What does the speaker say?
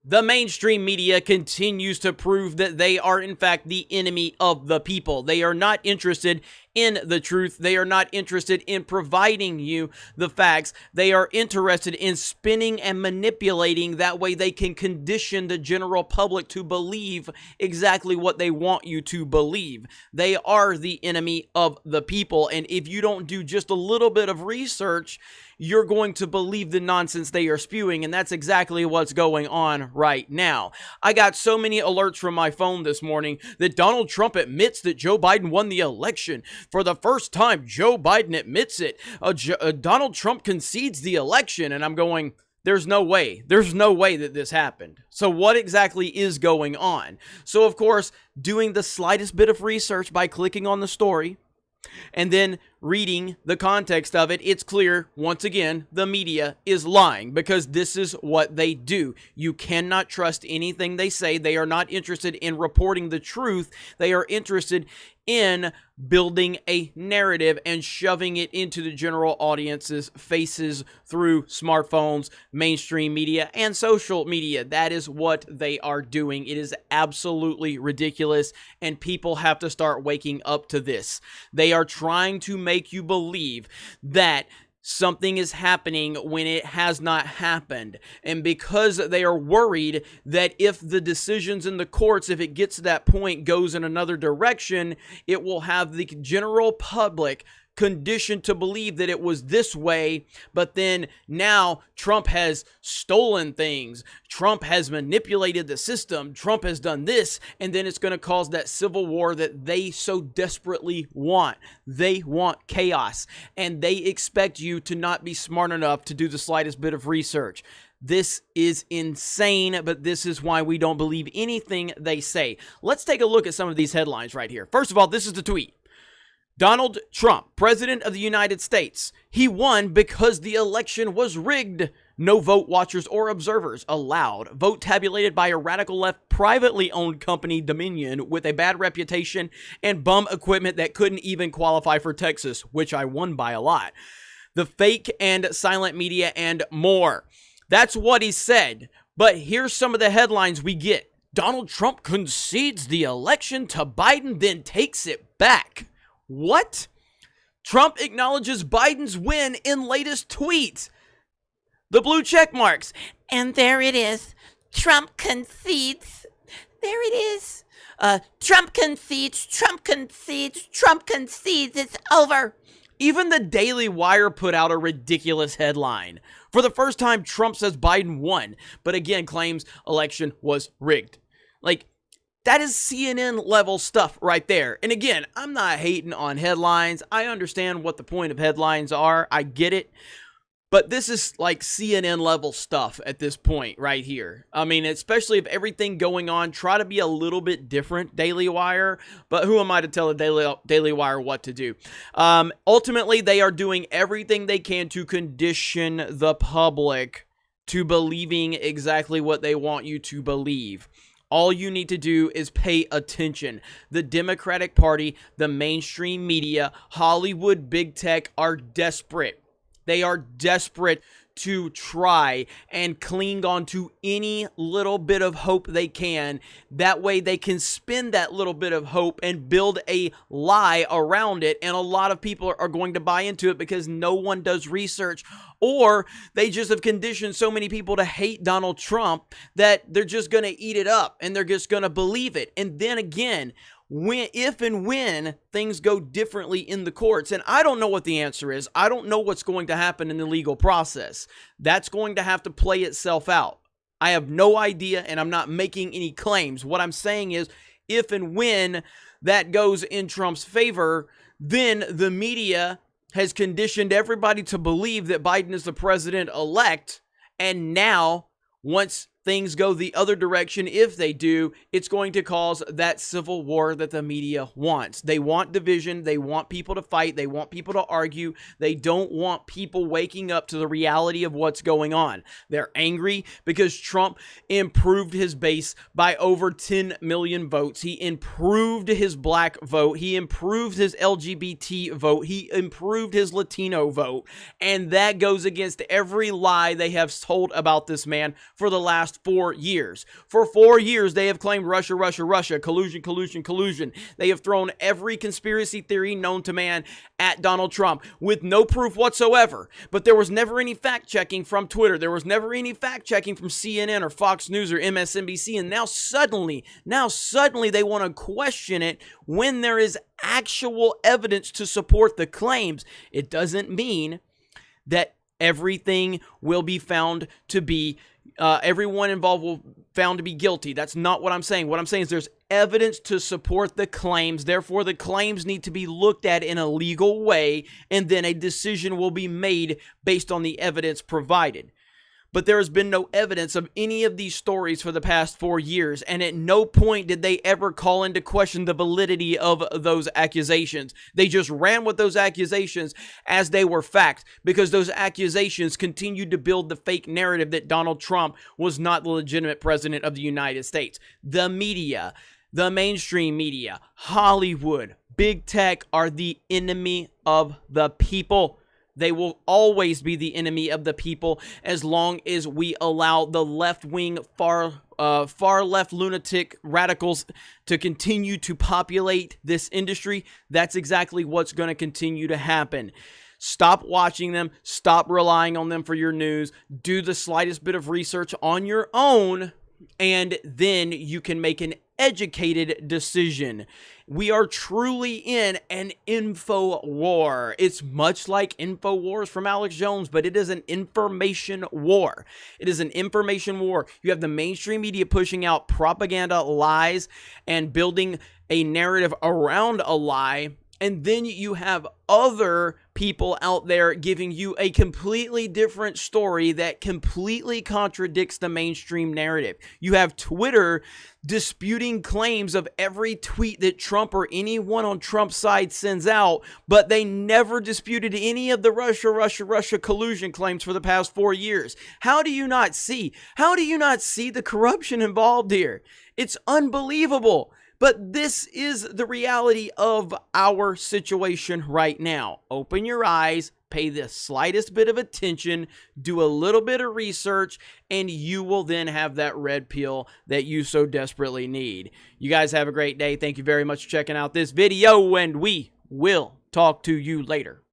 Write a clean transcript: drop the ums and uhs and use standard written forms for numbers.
The mainstream media continues to prove that they are, in fact, the enemy of the people. They are not interested in the truth. They are not interested in providing you the facts. They are interested in spinning and manipulating. That way they can condition the general public to believe exactly what they want you to believe. They are the enemy of the people. And if you don't do just a little bit of research, you're going to believe the nonsense they are spewing, and that's exactly what's going on right now. I got so many alerts from my phone this morning that Donald Trump admits that Joe Biden won the election. For the first time, Joe Biden admits it. Donald Trump concedes the election, and I'm going, there's no way. There's no way that this happened. So what exactly is going on? So, of course, doing the slightest bit of research by clicking on the story, and then reading the context of it, it's clear, once again, the media is lying because this is what they do. You cannot trust anything they say. They are not interested in reporting the truth. They are interested in building a narrative and shoving it into the general audience's faces through smartphones, mainstream media, and social media. That is what they are doing. It is absolutely ridiculous, and people have to start waking up to this. They are trying to make you believe that something is happening when it has not happened. And because they are worried that if the decisions in the courts, if it gets to that point, goes in another direction, it will have the general public conditioned to believe that it was this way, but then now Trump has stolen things, Trump has manipulated the system, Trump has done this, and then it's going to cause that civil war that they so desperately want. They want chaos, and they expect you to not be smart enough to do the slightest bit of research. This is insane, but this is why we don't believe anything they say. Let's take a look at some of these headlines right here. First of all, this is the tweet. Donald Trump, President of the United States. He won because the election was rigged. No vote watchers or observers allowed. Vote tabulated by a radical left privately owned company, Dominion, with a bad reputation and bum equipment that couldn't even qualify for Texas, which I won by a lot. The fake and silent media and more. That's what he said. But here's some of the headlines we get. Donald Trump concedes the election to Biden, then takes it back. What? Trump acknowledges Biden's win in latest tweet. The blue check marks. And there it is. Trump concedes. There it is. Trump concedes. Trump concedes. Trump concedes. It's over. Even the Daily Wire put out a ridiculous headline. For the first time, Trump says Biden won, but again claims election was rigged. Like, that is CNN level stuff right there. And again, I'm not hating on headlines. I understand what the point of headlines are. I get it. But this is like CNN level stuff at this point right here. I mean, especially if everything going on, try to be a little bit different, Daily Wire. But who am I to tell the Daily Wire what to do? Ultimately, they are doing everything they can to condition the public to believing exactly what they want you to believe. All you need to do is pay attention. The Democratic Party, the mainstream media, Hollywood, big tech are desperate. They are desperate to try and cling on to any little bit of hope they can. That way they can spin that little bit of hope and build a lie around it. And a lot of people are going to buy into it because no one does research, or they just have conditioned so many people to hate Donald Trump that they're just going to eat it up and they're just going to believe it. And then again, if and when things go differently in the courts, and I don't know what the answer is. I don't know what's going to happen in the legal process. That's going to have to play itself out. I have no idea, and I'm not making any claims. What I'm saying is, if and when that goes in Trump's favor, then the media has conditioned everybody to believe that Biden is the president-elect, and now, once things go the other direction, if they do, it's going to cause that civil war that the media wants. They want division. They want people to fight. They want people to argue. They don't want people waking up to the reality of what's going on. They're angry because Trump improved his base by over 10 million votes. He improved his black vote. He improved his LGBT vote. He improved his Latino vote. And that goes against every lie they have told about this man for the last past 4 years. For 4 years, they have claimed Russia, Russia, Russia, collusion, collusion, collusion. They have thrown every conspiracy theory known to man at Donald Trump with no proof whatsoever. But there was never any fact checking from Twitter. There was never any fact checking from CNN or Fox News or MSNBC. And now suddenly they want to question it when there is actual evidence to support the claims. It doesn't mean that everything will be found to be, everyone involved will found to be guilty. That's not what I'm saying. What I'm saying is there's evidence to support the claims. Therefore, the claims need to be looked at in a legal way, and then a decision will be made based on the evidence provided. But there has been no evidence of any of these stories for the past 4 years, and at no point did they ever call into question the validity of those accusations. They just ran with those accusations as they were fact, because those accusations continued to build the fake narrative that Donald Trump was not the legitimate president of the United States. The media, the mainstream media, Hollywood, big tech are the enemy of the people. They will always be the enemy of the people as long as we allow the left-wing, far left lunatic radicals to continue to populate this industry. That's exactly what's going to continue to happen. Stop watching them. Stop relying on them for your news. Do the slightest bit of research on your own, and then you can make an educated decision. We are truly in an info war. It's much like InfoWars from Alex Jones, but it is an information war. It is an information war. You have the mainstream media pushing out propaganda, lies, and building a narrative around a lie. And then you have other people out there giving you a completely different story that completely contradicts the mainstream narrative. You have Twitter disputing claims of every tweet that Trump or anyone on Trump's side sends out, but they never disputed any of the Russia collusion claims for the past 4 years. How do you not see? How do you not see the corruption involved here? It's unbelievable. But this is the reality of our situation right now. Open your eyes, pay the slightest bit of attention, do a little bit of research, and you will then have that red pill that you so desperately need. You guys have a great day. Thank you very much for checking out this video, and we will talk to you later.